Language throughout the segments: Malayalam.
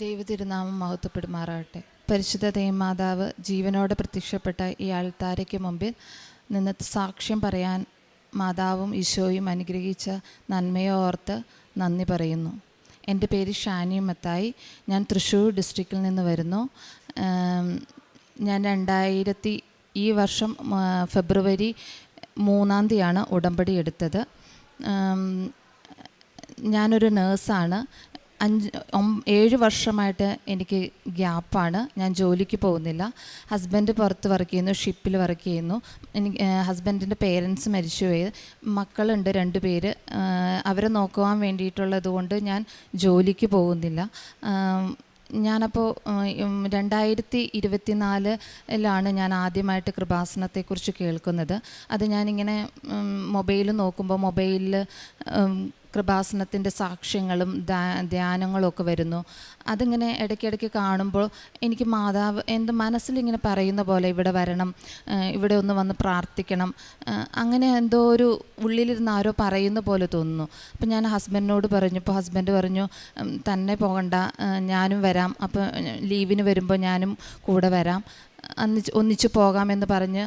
ദൈവതിരുനാമം മഹത്വപ്പെടുമാറാകട്ടെ. പരിശുദ്ധ ദൈവമാതാവ് ജീവനോടെ പ്രത്യക്ഷപ്പെട്ട ഈ ആൾത്താരയ്ക്ക് മുമ്പിൽ നിന്ന് സാക്ഷ്യം പറയാൻ മാതാവും ഈശോയും അനുഗ്രഹിച്ച നന്മയെ ഓർത്ത് നന്ദി പറയുന്നു. എൻ്റെ പേര് ഷാനി മത്തായി. ഞാൻ തൃശ്ശൂർ ഡിസ്ട്രിക്റ്റിൽ നിന്ന് വരുന്നു. ഞാൻ ഈ വർഷം ഫെബ്രുവരി 3 ഉടമ്പടി എടുത്തത്. ഞാനൊരു നേഴ്സാണ്. 7 വർഷമായിട്ട് എനിക്ക് ഗ്യാപ്പാണ്. ഞാൻ ജോലിക്ക് പോകുന്നില്ല. ഹസ്ബൻഡ് പുറത്ത് വർക്ക് ചെയ്യുന്നു, ഷിപ്പിൽ വർക്ക് ചെയ്യുന്നു. ഹസ്ബൻഡിൻ്റെ പേരൻസ് മരിച്ചുപോയി. മക്കളുണ്ട് 2 പേര്. അവരെ നോക്കുവാൻ വേണ്ടിയിട്ടുള്ളത് കൊണ്ട് ഞാൻ ജോലിക്ക് പോകുന്നില്ല. ഞാനപ്പോൾ 2024 ഞാൻ ആദ്യമായിട്ട് കൃപാസനത്തെക്കുറിച്ച് കേൾക്കുന്നത്. അത് ഞാനിങ്ങനെ മൊബൈൽ നോക്കുമ്പോൾ മൊബൈലിൽ കൃപാസനത്തിൻ്റെ സാക്ഷ്യങ്ങളും ധ്യാനങ്ങളും ഒക്കെ വരുന്നു. അതിങ്ങനെ ഇടയ്ക്കിടയ്ക്ക് കാണുമ്പോൾ എനിക്ക് മാതാവ് എൻ്റെ മനസ്സിലിങ്ങനെ പറയുന്ന പോലെ ഇവിടെ വരണം, ഇവിടെ ഒന്ന് വന്ന് പ്രാർത്ഥിക്കണം, അങ്ങനെ എന്തോ ഒരു ഉള്ളിലിരുന്ന് ആരോ പറയുന്ന പോലെ തോന്നുന്നു. അപ്പം ഞാൻ ഹസ്ബൻഡിനോട് പറഞ്ഞപ്പോൾ ഹസ്ബൻഡ് പറഞ്ഞു തന്നെ പോകണ്ട, ഞാനും വരാം, അപ്പോൾ ലീവിന് വരുമ്പോൾ ഞാനും കൂടെ വരാം, ഒന്നിച്ച് പോകാമെന്ന് പറഞ്ഞ്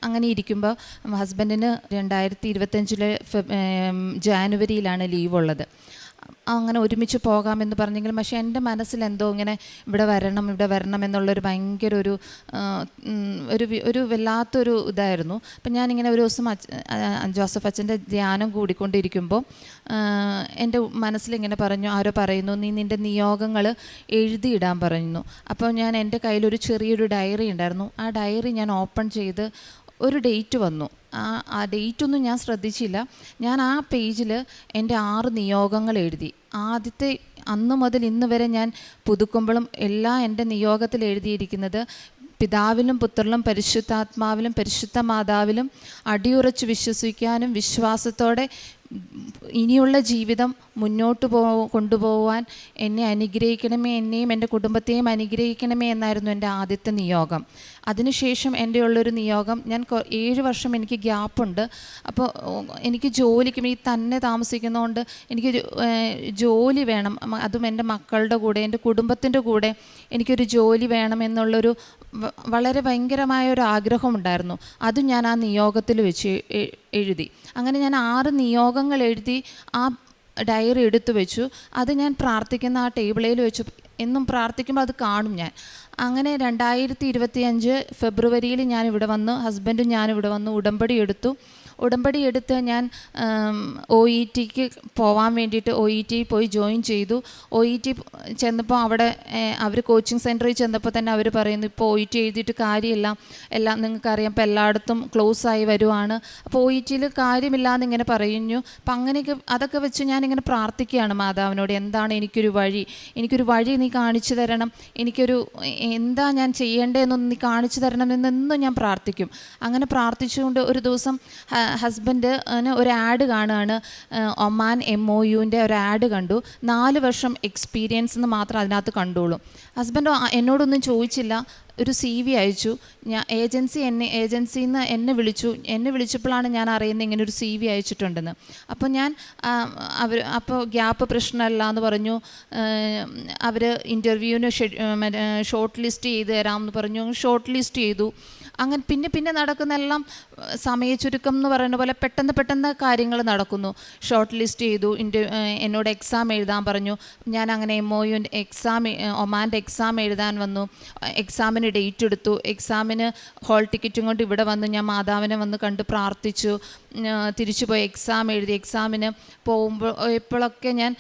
അങ്ങനെ ഇരിക്കുമ്പോൾ ഹസ്ബൻഡിന് 2025 ജാനുവരിയിലാണ് ലീവുള്ളത്. അങ്ങനെ ഒരുമിച്ച് പോകാമെന്ന് പറഞ്ഞെങ്കിലും പക്ഷേ എൻ്റെ മനസ്സിൽ എന്തോ ഇങ്ങനെ ഇവിടെ വരണം എന്നുള്ളൊരു ഭയങ്കര ഒരു വല്ലാത്തൊരു ഇതായിരുന്നു. അപ്പം ഞാനിങ്ങനെ ഒരു ദിവസം ജോസഫ് അച്ഛൻ്റെ ധ്യാനം കൂടിക്കൊണ്ടിരിക്കുമ്പോൾ എൻ്റെ മനസ്സിലിങ്ങനെ ആരോ പറയുന്നു, നീ നിൻ്റെ നിയോഗങ്ങൾ എഴുതിയിടാൻ പറയുന്നു. അപ്പോൾ ഞാൻ എൻ്റെ കയ്യിലൊരു ചെറിയൊരു ഡയറി ഉണ്ടായിരുന്നു. ആ ഡയറി ഞാൻ ഓപ്പൺ ചെയ്ത് ഒരു ഡേറ്റ് വന്നു. ആ ഡേറ്റൊന്നും ഞാൻ ശ്രദ്ധിച്ചില്ല. ഞാൻ ആ പേജിൽ എൻ്റെ 6 നിയോഗങ്ങൾ എഴുതി. ആദ്യത്തെ അന്ന് മുതൽ ഇന്ന് വരെ ഞാൻ പുതുക്കുമ്പോഴും എൻ്റെ നിയോഗത്തിൽ എഴുതിയിരിക്കുന്നത് പിതാവിലും പുത്രനിലും പരിശുദ്ധാത്മാവിലും പരിശുദ്ധ മാതാവിലും അടിയുറച്ച് വിശ്വസിക്കാനും വിശ്വാസത്തോടെ ഇനിയുള്ള ജീവിതം മുന്നോട്ട് കൊണ്ടുപോകാൻ എന്നെ അനുഗ്രഹിക്കണമേ, എന്നെയും എൻ്റെ കുടുംബത്തെയും അനുഗ്രഹിക്കണമേ എന്നായിരുന്നു എൻ്റെ ആദ്യത്തെ നിയോഗം. അതിനുശേഷം എൻ്റെ ഉള്ളൊരു നിയോഗം, ഞാൻ 7 വർഷം എനിക്ക് ഗ്യാപ്പുണ്ട്. അപ്പോൾ എനിക്ക് ജോലിക്ക് ഈ തന്നെ താമസിക്കുന്നതുകൊണ്ട് എനിക്ക് ജോലി വേണം, അതും എൻ്റെ മക്കളുടെ കൂടെ എൻ്റെ കുടുംബത്തിൻ്റെ കൂടെ എനിക്കൊരു ജോലി വേണമെന്നുള്ളൊരു വളരെ ഭയങ്കരമായൊരു ആഗ്രഹമുണ്ടായിരുന്നു. അതും ഞാൻ ആ നിയോഗത്തിൽ വെച്ച് എഴുതി. അങ്ങനെ ഞാൻ 6 നിയോഗങ്ങൾ എഴുതി ആ ഡയറി എടുത്തു വെച്ചു. അത് ഞാൻ പ്രാർത്ഥിക്കുന്ന ആ ടേബിളിൽ വെച്ചു. എന്നും പ്രാർത്ഥിക്കുമ്പോൾ അത് കാണും ഞാൻ. അങ്ങനെ 2025 ഫെബ്രുവരിയിൽ ഞാനിവിടെ വന്നു, ഹസ്ബൻഡും ഞാനിവിടെ വന്നു, ഉടമ്പടി എടുത്ത് ഞാൻ OETക്ക് പോകാൻ വേണ്ടിയിട്ട് OET പോയി ജോയിൻ ചെയ്തു. OET ചെന്നപ്പോൾ അവിടെ അവർ കോച്ചിങ് സെൻറ്ററിൽ ചെന്നപ്പോൾ തന്നെ അവർ പറയുന്നു, ഇപ്പോൾ OET എഴുതിയിട്ട് കാര്യമില്ല, എല്ലാം നിങ്ങൾക്കറിയാം, ഇപ്പോൾ എല്ലായിടത്തും ക്ലോസ് ആയി വരുവാണ്, അപ്പോൾ OETയിൽ കാര്യമില്ലാന്ന് ഇങ്ങനെ പറയുന്നു. അപ്പം അങ്ങനെയൊക്കെ അതൊക്കെ വെച്ച് ഞാനിങ്ങനെ പ്രാർത്ഥിക്കുകയാണ് മാതാവിനോട്, എന്താണ് എനിക്കൊരു വഴി നീ കാണിച്ചു തരണം, എന്താ ഞാൻ ചെയ്യേണ്ടതെന്നൊന്ന് നീ കാണിച്ചു തരണമെന്നെന്നും ഞാൻ പ്രാർത്ഥിക്കും. അങ്ങനെ പ്രാർത്ഥിച്ചുകൊണ്ട് ഒരു ദിവസം ഹസ്ബൻഡ് ഒരു ആഡ് കാണുകയാണ്. ഒമാൻ MOUൻ്റെ ഒരു ആഡ് കണ്ടു. 4 വർഷം എക്സ്പീരിയൻസ് എന്ന് മാത്രം അതിനകത്ത് കണ്ടോളൂ. ഹസ്ബൻഡ് എന്നോടൊന്നും ചോദിച്ചില്ല, ഒരു CV അയച്ചു. ഏജൻസിയിൽ നിന്ന് എന്നെ വിളിച്ചപ്പോഴാണ് ഞാൻ അറിയുന്നത് ഇങ്ങനെ ഒരു CV അയച്ചിട്ടുണ്ടെന്ന്. അപ്പോൾ അപ്പോൾ ഗ്യാപ്പ് പ്രശ്നമല്ല എന്ന് പറഞ്ഞു. അവർ ഇൻ്റർവ്യൂവിന് ഷോർട്ട് ലിസ്റ്റ് ചെയ്ത് തരാമെന്ന് പറഞ്ഞു. ഷോർട്ട് ലിസ്റ്റ് ചെയ്തു. അങ്ങനെ പിന്നെ നടക്കുന്നെല്ലാം സമയ ചുരുക്കം എന്ന് പറയുന്ന പോലെ പെട്ടെന്ന് കാര്യങ്ങൾ നടക്കുന്നു. ഷോർട്ട് ലിസ്റ്റ് ചെയ്തു. എന്നോട് എക്സാം എഴുതാൻ പറഞ്ഞു. ഞാൻ അങ്ങനെ MOUൻ്റെ ഒമാൻ്റെ എക്സാം എഴുതാൻ വന്നു. എക്സാമിന് ഡേറ്റ് എടുത്തു. എക്സാമിന് ഹോൾ ടിക്കറ്റും കൊണ്ട് ഇവിടെ വന്ന് ഞാൻ മാതാവിനെ വന്ന് കണ്ട് പ്രാർത്ഥിച്ചു. തിരിച്ചു പോയി എക്സാം എഴുതി. എക്സാമിന് എപ്പോഴൊക്കെ ഞാൻ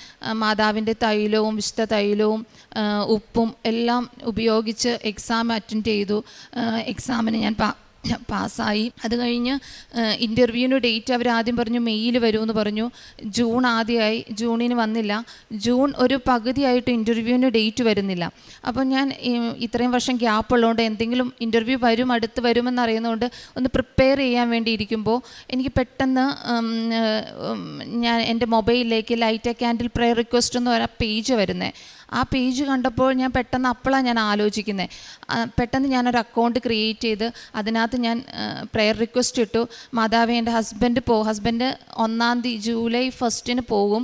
മാതാവിൻ്റെ തൈലവും വിശുദ്ധ തൈലവും ഉപ്പും എല്ലാം ഉപയോഗിച്ച് എക്സാം അറ്റൻഡ് ചെയ്തു. എക്സാമിന് ഞാൻ പാസ്സായി. അത് കഴിഞ്ഞ് ഇൻ്റർവ്യൂവിന് ഡേറ്റ് അവർ ആദ്യം പറഞ്ഞു മെയ്യിൽ വരുമെന്ന് പറഞ്ഞു. ജൂൺ ആദ്യമായി, ജൂണിന് വന്നില്ല. ജൂൺ ഒരു പകുതിയായിട്ട് ഇൻ്റർവ്യൂവിന് ഡേറ്റ് വരുന്നില്ല. അപ്പോൾ ഞാൻ ഇത്രയും വർഷം ഗ്യാപ്പ് ഉള്ളതുകൊണ്ട് എന്തെങ്കിലും ഇൻ്റർവ്യൂ അടുത്ത് വരുമെന്നറിയുന്നതുകൊണ്ട് ഒന്ന് പ്രിപ്പയർ ചെയ്യാൻ വേണ്ടി ഇരിക്കുമ്പോൾ എനിക്ക് പെട്ടെന്ന് ഞാൻ എൻ്റെ മൊബൈലിലേക്ക് light a candle prayer request എന്ന് പറഞ്ഞ പേജ് വരുന്നത്. ആ പേജ് കണ്ടപ്പോൾ ഞാൻ പെട്ടെന്ന് അപ്പോഴാണ് ഞാൻ ആലോചിക്കുന്നത്. പെട്ടെന്ന് ഞാനൊരു അക്കൗണ്ട് ക്രിയേറ്റ് ചെയ്ത് അതിനകത്ത് ഞാൻ പ്രെയർ റിക്വസ്റ്റ് ഇട്ടു. മാതാവേ, എൻ്റെ ഹസ്ബൻഡ് 1 ജൂലൈ 1 പോകും.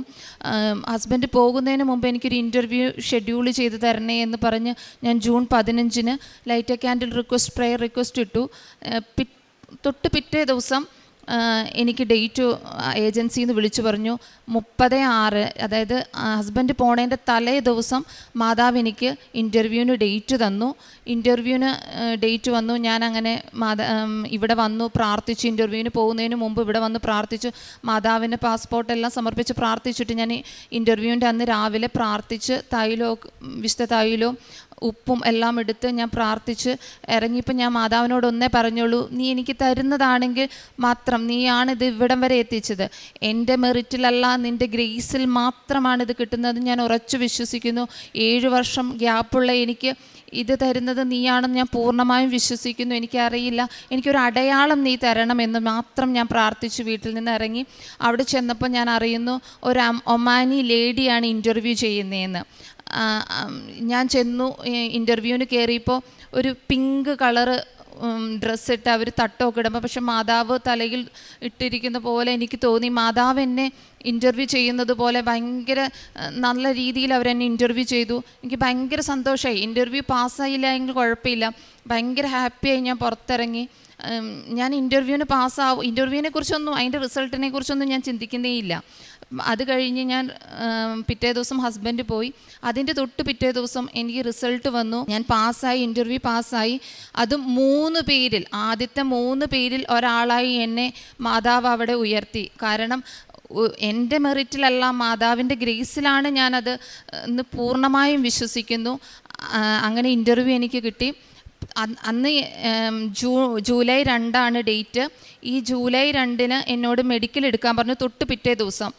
ഹസ്ബൻഡ് പോകുന്നതിന് മുമ്പ് എനിക്കൊരു ഇൻ്റർവ്യൂ ഷെഡ്യൂൾ ചെയ്ത് തരണേ എന്ന് പറഞ്ഞ് ഞാൻ June 15 light a candle request prayer request ഇട്ടു. പിറ്റേ ദിവസം എനിക്ക് ഡേറ്റ് ഏജൻസിയിൽ നിന്ന് വിളിച്ചു പറഞ്ഞു 30/6, അതായത് ഹസ്ബൻഡ് പോണേൻ്റെ തലേ ദിവസം മാതാവ് എനിക്ക് ഇൻ്റർവ്യൂവിന് ഡേറ്റ് തന്നു. ഇൻ്റർവ്യൂവിന് ഡേറ്റ് വന്നു. ഞാൻ അങ്ങനെ ഇവിടെ വന്നു പ്രാർത്ഥിച്ചു. ഇൻ്റർവ്യൂവിന് പോകുന്നതിന് മുമ്പ് ഇവിടെ വന്ന് പ്രാർത്ഥിച്ചു. മാതാവിൻ്റെ പാസ്പോർട്ടെല്ലാം സമർപ്പിച്ച് പ്രാർത്ഥിച്ചിട്ട് ഞാൻ ഇൻ്റർവ്യൂവിൻ്റെ അന്ന് രാവിലെ പ്രാർത്ഥിച്ച് വിശുദ്ധ തൈലവും ഉപ്പും എല്ലാം എടുത്ത് ഞാൻ പ്രാർത്ഥിച്ച് ഇറങ്ങിയപ്പോൾ ഞാൻ മാതാവിനോട് ഒന്നേ പറഞ്ഞുള്ളൂ, നീ എനിക്ക് തരുന്നതാണെങ്കിൽ മാത്രം, നീയാണിത് ഇവിടം വരെ എത്തിച്ചത്. എൻ്റെ മെറിറ്റിലല്ല, നിൻ്റെ ഗ്രേസിൽ മാത്രമാണ് ഇത് കിട്ടുന്നത്. ഞാൻ ഉറച്ചു വിശ്വസിക്കുന്നു. 7 വർഷം ഗ്യാപ്പുള്ള എനിക്ക് ഇത് തരുന്നത് നീയാണെന്ന് ഞാൻ പൂർണ്ണമായും വിശ്വസിക്കുന്നു. എനിക്കറിയില്ല, എനിക്കൊരു അടയാളം നീ തരണമെന്ന് മാത്രം ഞാൻ പ്രാർത്ഥിച്ചു വീട്ടിൽ നിന്ന് ഇറങ്ങി. അവിടെ ചെന്നപ്പോൾ ഞാൻ അറിയുന്നു ഒരു ഒമാനി ലേഡിയാണ് ഇൻ്റർവ്യൂ ചെയ്യുന്നതെന്ന്. ഞാൻ ചെന്നു. ഇൻ്റർവ്യൂവിന് കയറിയപ്പോൾ ഒരു പിങ്ക് കളറ് ഡ്രസ്സിട്ട് അവർ തട്ടമൊക്കെ ഇടുമ്പോൾ, പക്ഷെ മാതാവ് തലയിൽ ഇട്ടിരിക്കുന്ന പോലെ എനിക്ക് തോന്നി. മാതാവ് എന്നെ ഇൻ്റർവ്യൂ ചെയ്യുന്നത് പോലെ ഭയങ്കര നല്ല രീതിയിൽ അവരെന്നെ ഇൻ്റർവ്യൂ ചെയ്തു. എനിക്ക് ഭയങ്കര സന്തോഷമായി. ഇൻ്റർവ്യൂ പാസ്സായില്ല എങ്കിൽ കുഴപ്പമില്ല, ഭയങ്കര ഹാപ്പിയായി ഞാൻ പുറത്തിറങ്ങി. ഞാൻ ഇൻ്റർവ്യൂവിനെ കുറിച്ചൊന്നും അതിൻ്റെ റിസൾട്ടിനെ കുറിച്ചൊന്നും ഞാൻ ചിന്തിക്കുന്നേ ഇല്ല. അത് കഴിഞ്ഞ് ഞാൻ പിറ്റേ ദിവസം ഹസ്ബൻഡ് പോയി. അതിൻ്റെ പിറ്റേ ദിവസം എനിക്ക് റിസൾട്ട് വന്നു. ഞാൻ പാസ്സായി, ഇൻ്റർവ്യൂ പാസ്സായി. അതും 3 പേരിൽ, ആദ്യത്തെ 3 പേരിൽ ഒരാളായി എന്നെ മാതാവ് അവിടെ ഉയർത്തി. കാരണം എൻ്റെ മെറിറ്റിലല്ല, മാതാവിൻ്റെ ഗ്രേസിലാണ് ഞാനത് എന്ന് പൂർണ്ണമായും വിശ്വസിക്കുന്നു. അങ്ങനെ ഇൻ്റർവ്യൂ എനിക്ക് കിട്ടി. അന്ന് ജൂലൈ 2 ഡേറ്റ്. ഈ ജൂലൈ 2 എന്നോട് മെഡിക്കൽ എടുക്കാൻ പറഞ്ഞു. പിറ്റേ ദിവസം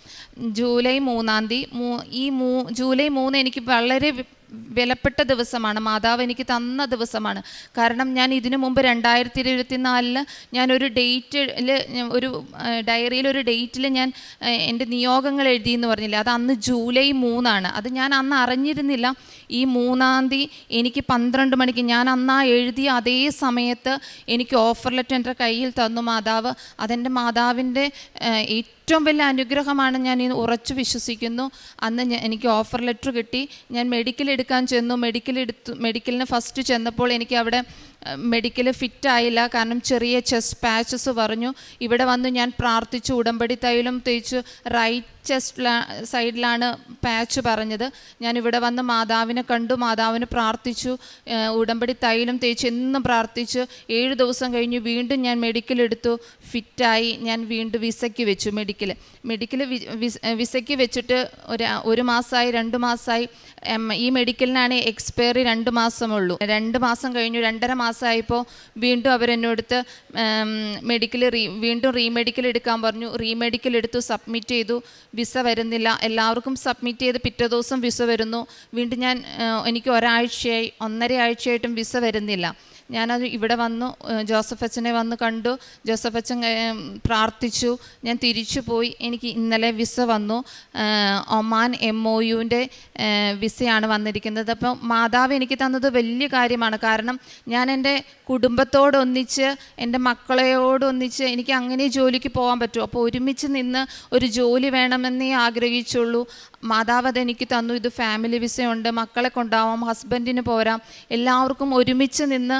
ജൂലൈ 3 ജൂലൈ 3 എനിക്ക് വളരെ വിലപ്പെട്ട ദിവസമാണ്. മാതാവ് എനിക്ക് തന്ന ദിവസമാണ്. കാരണം ഞാൻ ഇതിനു മുമ്പ് 2024 ഞാനൊരു ഡേറ്റിൽ, ഒരു ഡയറിയിൽ ഒരു ഡേറ്റിൽ ഞാൻ എൻ്റെ നിയോഗങ്ങൾ എഴുതിയെന്ന് പറഞ്ഞില്ല, അത് അന്ന് ജൂലൈ 3 അത് ഞാൻ അന്ന് അറിഞ്ഞിരുന്നില്ല. ഈ 3 എനിക്ക് 12 മണിക്ക് ഞാൻ അന്ന് എഴുതിയ അതേ സമയത്ത് എനിക്ക് ഓഫർ ലെറ്റർ എൻ്റെ കയ്യിൽ തന്നു മാതാവ്. അതെൻ്റെ മാതാവിൻ്റെ ഏറ്റവും വലിയ അനുഗ്രഹമാണ്. ഞാൻ ഉറച്ചു വിശ്വസിക്കുന്നു. അന്ന് എനിക്ക് ഓഫർ ലെറ്റർ കിട്ടി. ഞാൻ മെഡിക്കൽ എടുക്കാൻ ചെന്നു. മെഡിക്കലിന് ഫസ്റ്റ് ചെന്നപ്പോൾ എനിക്ക് അവിടെ മെഡിക്കൽ ഫിറ്റായില്ല. കാരണം ചെറിയ ചെസ്റ്റ് പാച്ചസ് പറഞ്ഞു. ഇവിടെ വന്ന് ഞാൻ പ്രാർത്ഥിച്ചു. ഉടമ്പടി തൈലം തേച്ച് റൈറ്റ് ചെസ്റ്റ് സൈഡിലാണ് പാച്ച് പറഞ്ഞത്. ഞാൻ ഇവിടെ വന്ന് മാതാവിനെ കണ്ടു, മാതാവിന് പ്രാർത്ഥിച്ചു, ഉടമ്പടി തൈലം തേച്ച് എന്നും പ്രാർത്ഥിച്ചു. 7 ദിവസം കഴിഞ്ഞ് വീണ്ടും ഞാൻ മെഡിക്കൽ എടുത്തു, ഫിറ്റായി. ഞാൻ വീണ്ടും വിസയ്ക്ക് വെച്ചു. മെഡിക്കൽ വിസയ്ക്ക് വെച്ചിട്ട് 1 മാസമായി, 2 മാസമായി. ഈ മെഡിക്കലിനാണ് എക്സ്പയറി 2 മാസമുള്ളൂ. 2 മാസം കഴിഞ്ഞു. 2.5 മാസമായപ്പോൾ വീണ്ടും അവരെന്നോടുത്ത് വീണ്ടും റീമെഡിക്കൽ എടുക്കാൻ പറഞ്ഞു. റീമെഡിക്കൽ എടുത്തു, സബ്മിറ്റ് ചെയ്തു. വിസ വരുന്നില്ല. എല്ലാവർക്കും സബ്മിറ്റ് ചെയ്ത് പിറ്റേ ദിവസം വിസ വരുന്നു. വീണ്ടും എനിക്ക് 1.5 ആഴ്ചയായിട്ടും വിസ വരുന്നില്ല. ഞാനത് ഇവിടെ വന്നു, ജോസഫ് അച്ഛനെ വന്ന് കണ്ടു. ജോസഫ് അച്ഛൻ പ്രാർത്ഥിച്ചു. ഞാൻ തിരിച്ചു പോയി. എനിക്ക് ഇന്നലെ വിസ വന്നു. ഒമാൻ MOUൻ്റെ വിസയാണ് വന്നിരിക്കുന്നത്. അപ്പം മാതാവ് എനിക്ക് തന്നത് വലിയ കാര്യമാണ്. കാരണം ഞാൻ എൻ്റെ കുടുംബത്തോടൊന്നിച്ച്, എൻ്റെ മക്കളെയോടൊന്നിച്ച് എനിക്ക് അങ്ങനെ ജോലിക്ക് പോകാൻ പറ്റും. അപ്പോൾ ഒരുമിച്ച് നിന്ന് ഒരു ജോലി വേണമെന്നേ ആഗ്രഹിച്ചുള്ളൂ. മാതാവ് അതെനിക്ക് തന്നു. ഇത് ഫാമിലി വിസയുണ്ട്, മക്കളെ കൊണ്ടാവാം, ഹസ്ബൻഡിന് പോരാം, എല്ലാവർക്കും ഒരുമിച്ച് നിന്ന്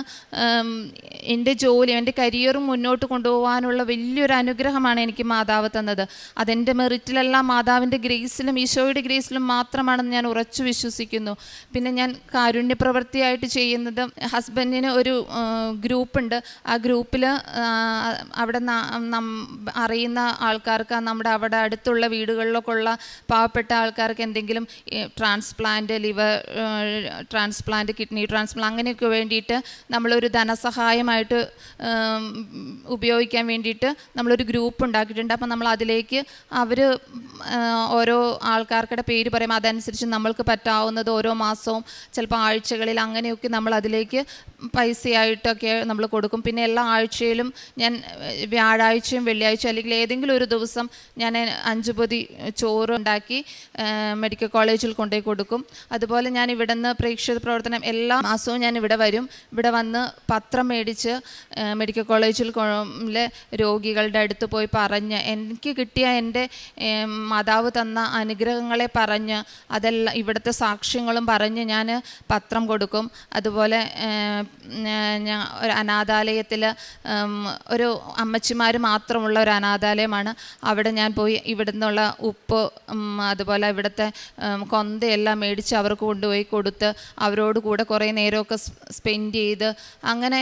എൻ്റെ ജോലി, എൻ്റെ കരിയറും മുന്നോട്ട് കൊണ്ടുപോകാനുള്ള വലിയൊരു അനുഗ്രഹമാണ് എനിക്ക് മാതാവ് തന്നത്. അതെൻ്റെ മെറിറ്റിലല്ല, മാതാവിൻ്റെ ഗ്രേസിലും ഈശോയുടെ ഗ്രേസിലും മാത്രമാണെന്ന് ഞാൻ ഉറച്ചു വിശ്വസിക്കുന്നു. പിന്നെ ഞാൻ കാരുണ്യപ്രവൃത്തിയായിട്ട് ചെയ്യുന്നത്, ഹസ്ബൻഡിന് ഒരു ഗ്രൂപ്പുണ്ട്. ആ ഗ്രൂപ്പിൽ അവിടെ അറിയുന്ന ആൾക്കാർക്ക്, അവിടെ അടുത്തുള്ള വീടുകളിലൊക്കെ ഉള്ള പാവപ്പെട്ട ആൾക്കാർക്ക് എന്തെങ്കിലും transplant, liver transplant, kidney transplant അങ്ങനെയൊക്കെ വേണ്ടിയിട്ട് നമ്മൾ നമ്മളൊരു ധനസഹായമായിട്ട് ഉപയോഗിക്കാൻ വേണ്ടിയിട്ട് നമ്മളൊരു ഗ്രൂപ്പ് ഉണ്ടാക്കിയിട്ടുണ്ട്. അപ്പം നമ്മൾ അതിലേക്ക് അവർ ഓരോ ആൾക്കാർക്കുടെ പേര് പറയും, അതനുസരിച്ച് നമ്മൾക്ക് പറ്റാവുന്നത് ഓരോ മാസവും ചിലപ്പോൾ ആഴ്ചകളിൽ അങ്ങനെയൊക്കെ നമ്മൾ അതിലേക്ക് പൈസയായിട്ടൊക്കെ നമ്മൾ കൊടുക്കും. പിന്നെ എല്ലാ ആഴ്ചയിലും ഞാൻ വ്യാഴാഴ്ചയും വെള്ളിയാഴ്ചയും അല്ലെങ്കിൽ ഏതെങ്കിലും ഒരു ദിവസം ഞാൻ 5 പൊതി ചോറ് ഉണ്ടാക്കി മെഡിക്കൽ കോളേജിൽ കൊണ്ടുപോയി കൊടുക്കും. അതുപോലെ ഞാൻ ഇവിടെ നിന്ന് പ്രേക്ഷിത പ്രവർത്തനം എല്ലാ മാസവും ഞാൻ ഇവിടെ വരും. ഇവിടെ വന്ന് പത്രം മേടിച്ച് മെഡിക്കൽ കോളേജിൽ രോഗികളുടെ അടുത്ത് പോയി പറഞ്ഞ് എനിക്ക് കിട്ടിയ എൻ്റെ മാതാവ് തന്ന അനുഗ്രഹങ്ങളെ പറഞ്ഞ് അതെല്ലാം ഇവിടുത്തെ സാക്ഷ്യങ്ങളും പറഞ്ഞ് ഞാൻ പത്രം കൊടുക്കും. അതുപോലെ ഞാൻ ഒരു അനാഥാലയത്തിൽ ഒരു അമ്മച്ചിമാർ മാത്രമുള്ള ഒരു അനാഥാലയമാണ്. അവിടെ ഞാൻ പോയി ഇവിടെ നിന്നുള്ള ഉപ്പ് അതുപോലെ ഇവിടുത്തെ കൊന്തയെല്ലാം മേടിച്ച് അവർക്ക് കൊണ്ടുപോയി കൊടുത്ത് അവരോട് കൂടെ കുറേ നേരമൊക്കെ സ്പെൻഡ് ചെയ്ത് അങ്ങനെ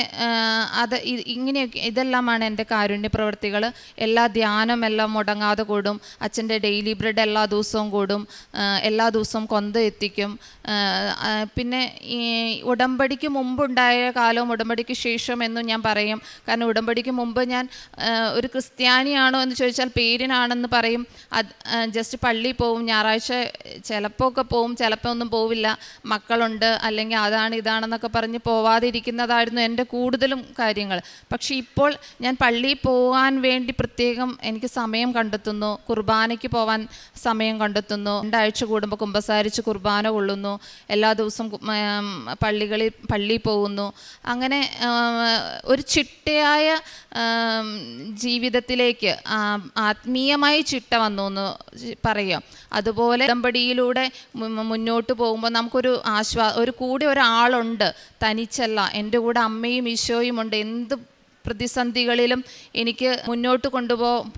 അത് ഇങ്ങനെയൊക്കെ ഇതെല്ലാമാണ് എൻ്റെ കാരുണ്യ പ്രവർത്തികൾ. എല്ലാ ധ്യാനം എല്ലാം മുടങ്ങാതെ കൂടും. അച്ഛൻ്റെ ഡെയിലി ബ്രെഡ് എല്ലാ ദിവസവും കൂടും. എല്ലാ ദിവസവും കൊന്ത എത്തിക്കും. പിന്നെ ഈ ഉടമ്പടിക്ക് മുമ്പുണ്ടായ കാലവും ഉടമ്പടിക്ക് ശേഷം എന്നും ഞാൻ പറയും. കാരണം ഉടമ്പടിക്ക് മുമ്പ് ഞാൻ ഒരു ക്രിസ്ത്യാനിയാണോ എന്ന് ചോദിച്ചാൽ പേരിനാണെന്ന് പറയും. ജസ്റ്റ് പള്ളിയിൽ പോവും, ഞായറാഴ്ച ചിലപ്പോൾ ഒക്കെ പോവും, ചിലപ്പോൾ ഒന്നും പോവില്ല, മക്കളുണ്ട് അല്ലെങ്കിൽ അതാണ് ഇതാണെന്നൊക്കെ പറഞ്ഞ് പോവാതിരിക്കുന്നതായിരുന്നു എൻ്റെ കൂടുതലും കാര്യങ്ങൾ. പക്ഷേ ഇപ്പോൾ ഞാൻ പള്ളിയിൽ പോകാൻ വേണ്ടി പ്രത്യേകം എനിക്ക് സമയം കണ്ടെത്തുന്നു. കുർബാനയ്ക്ക് പോകാൻ സമയം കണ്ടെത്തുന്നു. 2 ആഴ്ച കൂടുമ്പോൾ കുമ്പസാരിച്ച് കുർബാന കൊള്ളുന്നു. എല്ലാ ദിവസവും പള്ളിയിൽ പോകുന്നു. അങ്ങനെ ഒരു ചിട്ടയായ ജീവിതത്തിലേക്ക് ആത്മീയമായി ചിട്ട വന്നു എന്ന് പറയാം. അതുപോലെ ഉടമ്പടിയിലൂടെ മുന്നോട്ട് പോകുമ്പോൾ നമുക്കൊരു ഒരു കൂടെ ഒരാളുണ്ട്, തനിച്ചല്ല. എൻ്റെ കൂടെ അമ്മയും ഈശോയും ഉണ്ട്. എന്ത് പ്രതിസന്ധികളിലും എനിക്ക് മുന്നോട്ട്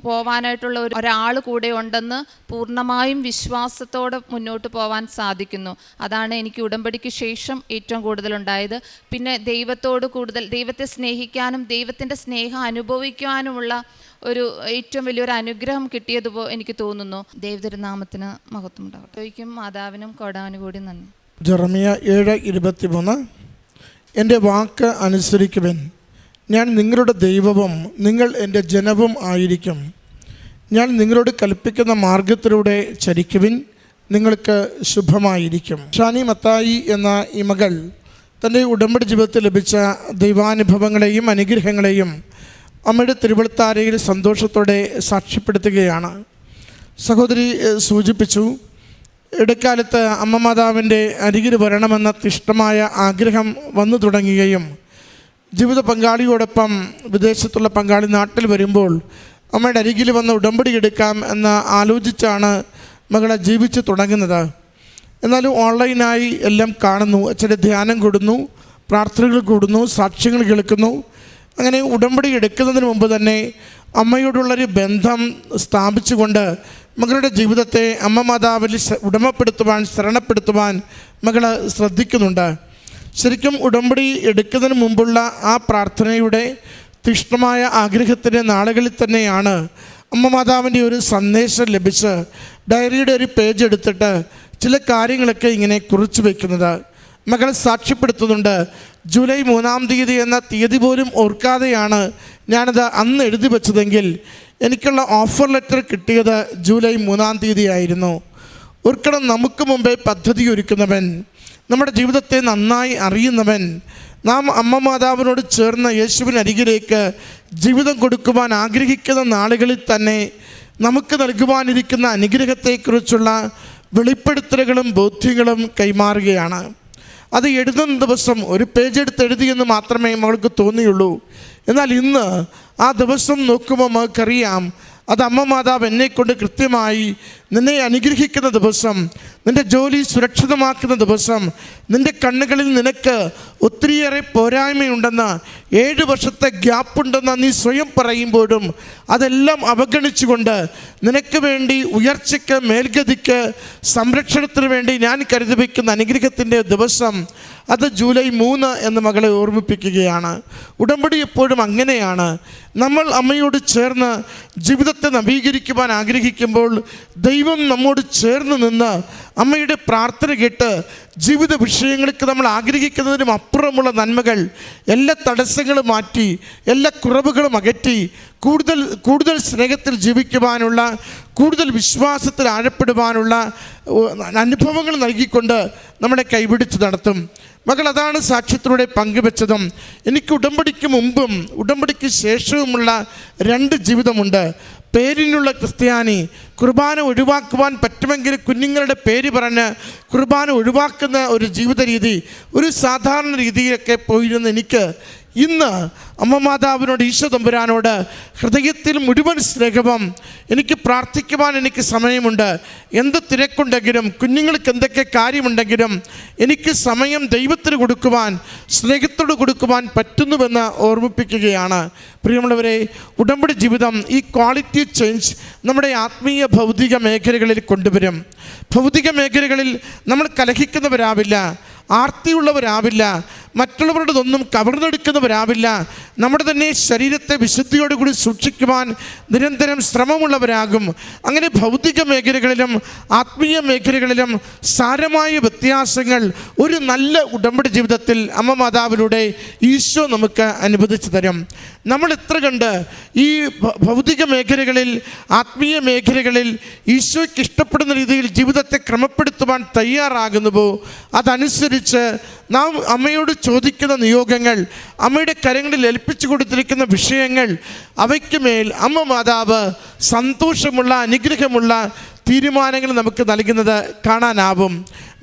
പോവാനായിട്ടുള്ള ഒരാൾ കൂടെ ഉണ്ടെന്ന് പൂർണ്ണമായും വിശ്വാസത്തോടെ മുന്നോട്ട് പോകാൻ സാധിക്കുന്നു. അതാണ് എനിക്ക് ഉടമ്പടിക്ക് ശേഷം ഏറ്റവും കൂടുതലുണ്ടായത്. പിന്നെ ദൈവത്തോട് കൂടുതൽ ദൈവത്തെ സ്നേഹിക്കാനും ദൈവത്തിൻ്റെ സ്നേഹം അനുഭവിക്കാനുമുള്ള ഒരു ഏറ്റവും വലിയൊരു അനുഗ്രഹം കിട്ടിയതുപോലെ എനിക്ക് തോന്നുന്നു. ദൈവതിരുനാമത്തിന് മഹത്വം ഉണ്ടാവട്ടെ. ചോദിക്കും മാതാവിനും കോടാനുകൂടി നന്ദി. ജെറമിയ 7:23 എൻ്റെ വാക്ക് അനുസരിക്കുവിൻ, ഞാൻ നിങ്ങളുടെ ദൈവവും നിങ്ങൾ എൻ്റെ ജനവും ആയിരിക്കും. ഞാൻ നിങ്ങളോട് കൽപ്പിക്കുന്ന മാർഗത്തിലൂടെ ചരിക്കുവിൻ, നിങ്ങൾക്ക് ശുഭമായിരിക്കും. ഷാനി മത്തായി എന്ന ഈ മകൾ തൻ്റെ ഉടമ്പടി ജീവിതത്തിൽ ലഭിച്ച ദൈവാനുഭവങ്ങളെയും അനുഗ്രഹങ്ങളെയും അമ്മയുടെ തിരുവൾത്താരയിൽ സന്തോഷത്തോടെ സാക്ഷ്യപ്പെടുത്തുകയാണ്. സഹോദരി സൂചിപ്പിച്ചു, ഇടക്കാലത്ത് അമ്മ മാതാവിൻ്റെ അരികിൽ വരണമെന്ന തിഷ്ടമായ ആഗ്രഹം വന്നു തുടങ്ങുകയും ജീവിത പങ്കാളിയോടൊപ്പം വിദേശത്തുള്ള പങ്കാളി നാട്ടിൽ വരുമ്പോൾ അമ്മയുടെ അരികിൽ വന്ന് ഉടമ്പടി എടുക്കാം എന്ന് ആലോചിച്ചാണ് മകളെ ജീവിച്ച് തുടങ്ങുന്നത്. എന്നാലും ഓൺലൈനായി എല്ലാം കാണുന്നു, അച്ഛൻ്റെ ധ്യാനം കൂടുന്നു, പ്രാർത്ഥനകൾ കൂടുന്നു, സാക്ഷ്യങ്ങൾ കേൾക്കുന്നു. അങ്ങനെ ഉടമ്പടി എടുക്കുന്നതിന് മുമ്പ് തന്നെ അമ്മയോടുള്ളൊരു ബന്ധം സ്ഥാപിച്ചുകൊണ്ട് മകളുടെ ജീവിതത്തെ അമ്മ മാതാവിൽ ഉടമപ്പെടുത്തുവാൻ, ശരണപ്പെടുത്തുവാൻ മകൾ ശ്രദ്ധിക്കുന്നുണ്ട്. ശരിക്കും ഉടമ്പടി എടുക്കുന്നതിന് മുമ്പുള്ള ആ പ്രാർത്ഥനയുടെ തീഷ്ണമായ ആഗ്രഹത്തിൻ്റെ നാളുകളിൽ തന്നെയാണ് അമ്മ മാതാവിൻ്റെ ഒരു സന്ദേശം ലഭിച്ച് ഡയറിയുടെ ഒരു പേജ് എടുത്തിട്ട് ചില കാര്യങ്ങളൊക്കെ ഇങ്ങനെ കുറിച്ച് വയ്ക്കുന്നത്. മകൾ സാക്ഷ്യപ്പെടുത്തുന്നുണ്ട്, ജൂലൈ 3-ാം തീയതി എന്ന തീയതി പോലും ഓർക്കാതെയാണ് ഞാനത് അന്ന് എഴുതി വെച്ചതെങ്കിൽ എനിക്കുള്ള ഓഫർ ലെറ്റർ കിട്ടിയത് ജൂലൈ 3-ാം തീയതി ആയിരുന്നു. ഓർക്കണം, നമുക്ക് മുമ്പേ പദ്ധതി ഒരുക്കുന്നവൻ, നമ്മുടെ ജീവിതത്തെ നന്നായി അറിയുന്നവൻ, നാം അമ്മ മാതാവിനോട് ചേർന്ന് യേശുവിനരികിലേക്ക് ജീവിതം കൊടുക്കുവാൻ ആഗ്രഹിക്കുന്ന നാളുകളിൽ തന്നെ നമുക്ക് നൽകുവാനിരിക്കുന്ന അനുഗ്രഹത്തെക്കുറിച്ചുള്ള വെളിപ്പെടുത്തലുകളും ബോധ്യങ്ങളും കൈമാറുകയാണ്. അത് എഴുതുന്ന ദിവസം ഒരു പേജ് എടുത്ത് എഴുതിയെന്ന് മാത്രമേ മകൾക്ക് തോന്നിയുള്ളൂ. എന്നാൽ ഇന്ന് ആ ദിവസം നോക്കുമ്പോൾ നമുക്കറിയാം, അത് അമ്മ മാതാവ് എന്നെക്കൊണ്ട് കൃത്യമായി നിന്നെ അനുഗ്രഹിക്കുന്ന ദിവസം, നിൻ്റെ ജോലി സുരക്ഷിതമാക്കുന്ന ദിവസം, നിൻ്റെ കണ്ണുകളിൽ നിനക്ക് ഒത്തിരിയേറെ പോരായ്മയുണ്ടെന്ന്, 7 വർഷത്തെ ഗ്യാപ്പുണ്ടെന്ന് നീ സ്വയം പറയുമ്പോഴും അതെല്ലാം അവഗണിച്ചുകൊണ്ട് നിനക്ക് വേണ്ടി ഉയർച്ചയ്ക്ക്, മേൽഗതിക്ക്, സംരക്ഷണത്തിന് വേണ്ടി ഞാൻ കരുതി വയ്ക്കുന്ന അനുഗ്രഹത്തിൻ്റെ ദിവസം അത് ജൂലൈ 3 എന്ന് മകളെ ഓർമ്മിപ്പിക്കുകയാണ്. ഉടമ്പടി എപ്പോഴും അങ്ങനെയാണ്. നമ്മൾ അമ്മയോട് ചേർന്ന് ജീവിതത്തെ നവീകരിക്കുവാൻ ആഗ്രഹിക്കുമ്പോൾ ദൈവം നമ്മോട് ചേർന്ന് നിന്ന് അമ്മയുടെ പ്രാർത്ഥന കേട്ട് ജീവിത വിഷയങ്ങൾക്ക് നമ്മൾ ആഗ്രഹിക്കുന്നതിനും അപ്പുറമുള്ള നന്മകൾ, എല്ലാ തടസ്സങ്ങളും മാറ്റി, എല്ലാ കുറവുകളും അകറ്റി കൂടുതൽ സ്നേഹത്തിൽ ജീവിക്കുവാനുള്ള, കൂടുതൽ വിശ്വാസത്തിൽ ആഴപ്പെടുവാനുള്ള അനുഭവങ്ങൾ നൽകിക്കൊണ്ട് നമ്മളെ കൈപിടിച്ച് നടത്തും. മകൾ അതാണ് സാക്ഷ്യത്തിലൂടെ പങ്കുവെച്ചതും. എനിക്ക് ഉടമ്പടിക്ക് മുമ്പും ഉടമ്പടിക്ക് ശേഷവുമുള്ള 2 ജീവിതമുണ്ട്. പേരിനുള്ള ക്രിസ്ത്യാനി, കുർബാന ഒഴിവാക്കുവാൻ പറ്റുമെങ്കിൽ കുഞ്ഞുങ്ങളുടെ പേര് പറഞ്ഞ് കുർബാന ഒഴിവാക്കുന്ന ഒരു ജീവിത രീതി, ഒരു സാധാരണ രീതിയിലൊക്കെ പോയിരുന്ന എനിക്ക് ഇന്ന് അമ്മ മാതാവിനോട്, ഈശോ തമ്പുരാനോട് ഹൃദയത്തിൽ മുഴുവൻ സ്നേഹവും, എനിക്ക് പ്രാർത്ഥിക്കുവാൻ എനിക്ക് സമയമുണ്ട്. എന്ത് തിരക്കുണ്ടെങ്കിലും, കുഞ്ഞുങ്ങൾക്ക് എന്തൊക്കെ കാര്യമുണ്ടെങ്കിലും എനിക്ക് സമയം ദൈവത്തിന് കൊടുക്കുവാൻ, സ്നേഹത്തോട് കൊടുക്കുവാൻ പറ്റുന്നുവെന്ന് ഓർമ്മിപ്പിക്കുകയാണ്. പ്രിയമുള്ളവരെ, ഉടമ്പടി ജീവിതം ഈ ക്വാളിറ്റി ചേഞ്ച് നമ്മുടെ ആത്മീയ ഭൗതിക മേഖലകളിൽ കൊണ്ടുവരും. ഭൗതിക മേഖലകളിൽ നമ്മൾ കലഹിക്കുന്നവരാവില്ല, ആർത്തിയുള്ളവരാവില്ല, മറ്റുള്ളവരുടേതൊന്നും കവർന്നെടുക്കുന്നവരാവില്ല. നമ്മുടെ തന്നെ ശരീരത്തെ വിശുദ്ധിയോടുകൂടി സൂക്ഷിക്കുവാൻ നിരന്തരം ശ്രമമുള്ളവരാകും. അങ്ങനെ ഭൗതിക മേഖലകളിലും ആത്മീയ മേഖലകളിലും സാരമായ വ്യത്യാസങ്ങൾ ഒരു നല്ല ഉടമ്പടി ജീവിതത്തിൽ അമ്മ മാതാവിലൂടെ ഈശോ നമുക്ക് അനുവദിച്ചു തരും. നമ്മൾ എത്ര കണ്ട് ഈ ഭൗതിക മേഖലകളിൽ, ആത്മീയ മേഖലകളിൽ ഈശോയ്ക്ക് ഇഷ്ടപ്പെടുന്ന രീതിയിൽ ജീവിതത്തെ ക്രമപ്പെടുത്തുവാൻ തയ്യാറാകുന്നുവോ അതനുസരിച്ച് നാം അമ്മയോട് ചോദിക്കുന്ന നിയോഗങ്ങൾ, അമ്മയുടെ കരങ്ങളിൽ ഏൽപ്പിച്ചു കൊടുത്തിരിക്കുന്ന വിഷയങ്ങൾ, അവയ്ക്ക് മേൽ അമ്മ മാതാവ് സന്തോഷമുള്ള, അനുഗ്രഹമുള്ള തീരുമാനങ്ങൾ നമുക്ക് നൽകുന്നത് കാണാനാവും.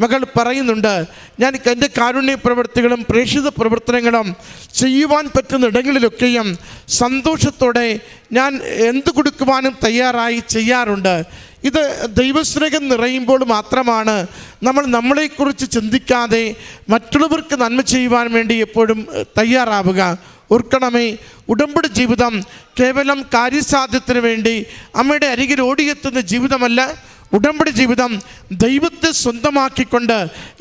മകൾ പറയുന്നുണ്ട്, ഞാൻ എൻ്റെ കാരുണ്യ പ്രവൃത്തികളും പ്രേക്ഷിത പ്രവർത്തനങ്ങളും ചെയ്യുവാൻ പറ്റുന്ന ഇടങ്ങളിലൊക്കെയും സന്തോഷത്തോടെ ഞാൻ എന്ത് കൊടുക്കുവാനും തയ്യാറായി ചെയ്യാറുണ്ട്. ഇത് ദൈവസ്നേഹം നിറയുമ്പോൾ മാത്രമാണ് നമ്മൾ നമ്മളെക്കുറിച്ച് ചിന്തിക്കാതെ മറ്റുള്ളവർക്ക് നന്മ ചെയ്യുവാൻ വേണ്ടി എപ്പോഴും തയ്യാറാവുക. ഓർക്കണമേ, ഉടമ്പടി ജീവിതം കേവലം കാര്യസാധ്യത്തിന് വേണ്ടി അമ്മയുടെ അരികിൽ ഓടിയെത്തുന്ന ജീവിതമല്ല. ഉടമ്പടി ജീവിതം ദൈവത്തെ സ്വന്തമാക്കിക്കൊണ്ട്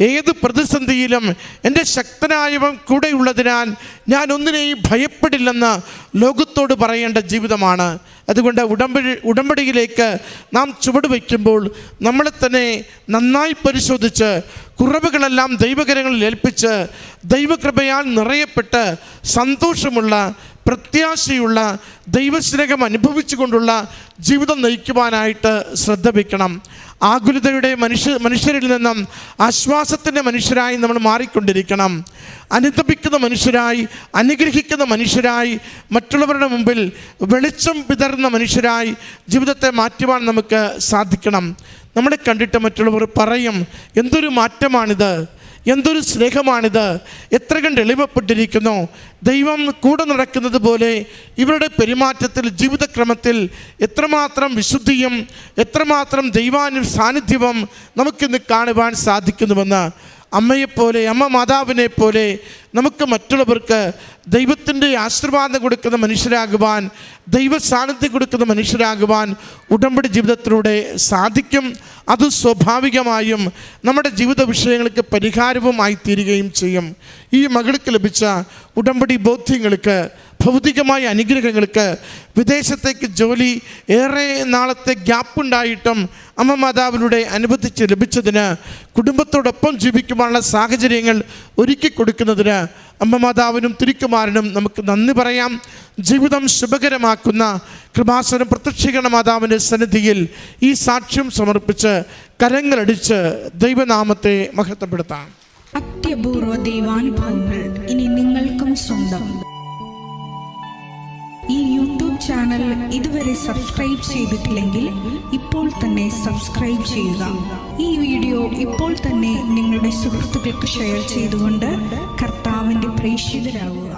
ഏത് പ്രതിസന്ധിയിലും എൻ്റെ ശക്തനായവൻ കൂടെയുള്ളതിനാൽ ഞാൻ ഒന്നിനെയും ഭയപ്പെടില്ലെന്ന് ലോകത്തോട് പറയേണ്ട ജീവിതമാണ്. അതുകൊണ്ട് ഉടമ്പടിയിലേക്ക് നാം ചുവട് വയ്ക്കുമ്പോൾ നമ്മളെ തന്നെ നന്നായി പരിശോധിച്ച് കുറവുകളെല്ലാം ദൈവകരങ്ങളിൽ ഏൽപ്പിച്ച് ദൈവകൃപയാൽ നിറയപ്പെട്ട് സന്തോഷമുള്ള, പ്രത്യാശയുള്ള, ദൈവസ്നേഹം അനുഭവിച്ചുകൊണ്ടുള്ള ജീവിതം നയിക്കുവാനായിട്ട് ശ്രദ്ധ വയ്ക്കണം. ആകുലതയുടെ മനുഷ്യരിൽ നിന്നും ആശ്വാസത്തിൻ്റെ മനുഷ്യരായി നമ്മൾ മാറിക്കൊണ്ടിരിക്കണം. അനുതപിക്കുന്ന മനുഷ്യരായി, അനുഗ്രഹിക്കുന്ന മനുഷ്യരായി, മറ്റുള്ളവരുടെ മുമ്പിൽ വെളിച്ചം വിതറുന്ന മനുഷ്യരായി ജീവിതത്തെ മാറ്റുവാൻ നമുക്ക് സാധിക്കണം. നമ്മളെ കണ്ടിട്ട് മറ്റുള്ളവർ പറയും, എന്തൊരു മാറ്റമാണിത്, എന്തൊരു സ്നേഹമാണിത്, എത്ര കണ്ട് എളിമപ്പെട്ടിരിക്കുന്നു. ദൈവം കൂടെ നടക്കുന്നത് പോലെ ഇവരുടെ പെരുമാറ്റത്തിൽ, ജീവിതക്രമത്തിൽ എത്രമാത്രം വിശുദ്ധിയും എത്രമാത്രം സാന്നിധ്യവും നമുക്കിന്ന് കാണുവാൻ സാധിക്കുന്നുവെന്ന്. അമ്മയെപ്പോലെ, അമ്മ മാതാവിനെ പോലെ നമുക്ക് മറ്റുള്ളവർക്ക് ദൈവത്തിൻ്റെ ആശീർവാദം കൊടുക്കുന്ന മനുഷ്യരാകുവാൻ, ദൈവ സാന്നിധ്യം കൊടുക്കുന്ന മനുഷ്യരാകുവാൻ ഉടമ്പടി ജീവിതത്തിലൂടെ സാധിക്കും. അത് സ്വാഭാവികമായും നമ്മുടെ ജീവിത വിഷയങ്ങൾക്ക് പരിഹാരവുമായി തീരുകയും ചെയ്യും. ഈ മകൾക്ക് ലഭിച്ച ഉടമ്പടി ബോധ്യങ്ങൾക്ക്, ഭൗതികമായ അനുഗ്രഹങ്ങൾക്ക്, വിദേശത്തേക്ക് ജോലി ഏറെ നാളത്തെ ഗ്യാപ്പുണ്ടായിട്ടും അമ്മ മാതാവിലൂടെ അനുവദിച്ച് ലഭിച്ചതിന്, കുടുംബത്തോടൊപ്പം ജീവിക്കുവാനുള്ള സാഹചര്യങ്ങൾ ഒരുക്കി കൊടുക്കുന്നതിന് അമ്മ മാതാവിനും തിരുക്കുമാരനും നമുക്ക് നന്ദി പറയാം. ജീവിതം ശുഭകരമാക്കുന്ന കൃപാസനം പ്രത്യക്ഷീകരണ മാതാവിൻ്റെ സന്നിധിയിൽ ഈ സാക്ഷ്യം സമർപ്പിച്ച് കരങ്ങളടിച്ച് ദൈവനാമത്തെ മഹത്വപ്പെടുത്താം. അത്യപൂർവ ദൈവാനുഭവങ്ങൾ ഇനി നിങ്ങൾക്കും സ്വന്തം. ഈ യൂട്യൂബ് ചാനൽ ഇതുവരെ സബ്സ്ക്രൈബ് ചെയ്തിട്ടില്ലെങ്കിൽ ഇപ്പോൾ തന്നെ സബ്സ്ക്രൈബ് ചെയ്യുക. ഈ വീഡിയോ ഇപ്പോൾ തന്നെ നിങ്ങളുടെ സുഹൃത്തുക്കൾക്ക് ഷെയർ ചെയ്തുകൊണ്ട് കർത്താവിൻ്റെ പ്രേക്ഷിതരാകുക.